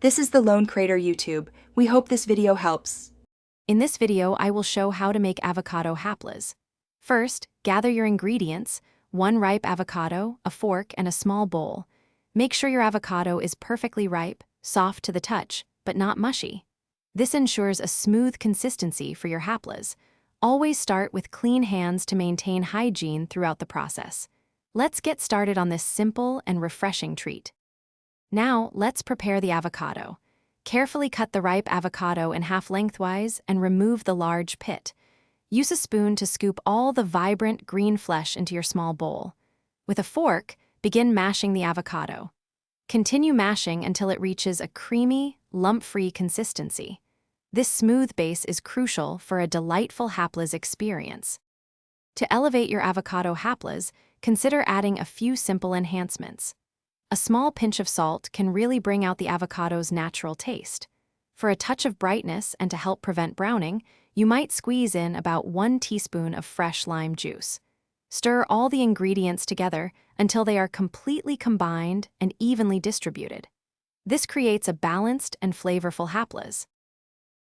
This is the Lone Crater YouTube. We hope this video helps. In this video, I will show how to make avocado halpas. First, gather your ingredients: 1 ripe avocado, a fork, and a small bowl. Make sure your avocado is perfectly ripe, soft to the touch, but not mushy. This ensures a smooth consistency for your halpas. Always start with clean hands to maintain hygiene throughout the process. Let's get started on this simple and refreshing treat. Now, let's prepare the avocado. Carefully cut the ripe avocado in half lengthwise and remove the large pit. Use a spoon to scoop all the vibrant green flesh into your small bowl. With a fork, begin mashing the avocado. Continue mashing until it reaches a creamy, lump-free consistency. This smooth base is crucial for a delightful halpas experience. To elevate your avocado halpas, consider adding a few simple enhancements. A small pinch of salt can really bring out the avocado's natural taste. For a touch of brightness and to help prevent browning, you might squeeze in about 1 teaspoon of fresh lime juice. Stir all the ingredients together until they are completely combined and evenly distributed. This creates a balanced and flavorful halpas.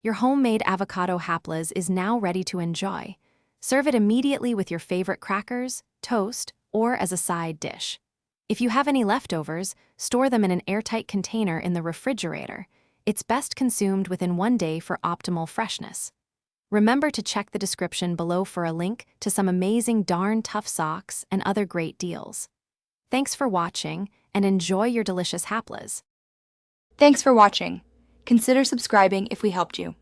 Your homemade avocado halpas is now ready to enjoy. Serve it immediately with your favorite crackers, toast, or as a side dish. If you have any leftovers, store them in an airtight container in the refrigerator. It's best consumed within 1 day for optimal freshness. Remember to check the description below for a link to some amazing darn tough socks and other great deals. Thanks for watching, and enjoy your delicious halpas. Thanks for watching. Consider subscribing if we helped you.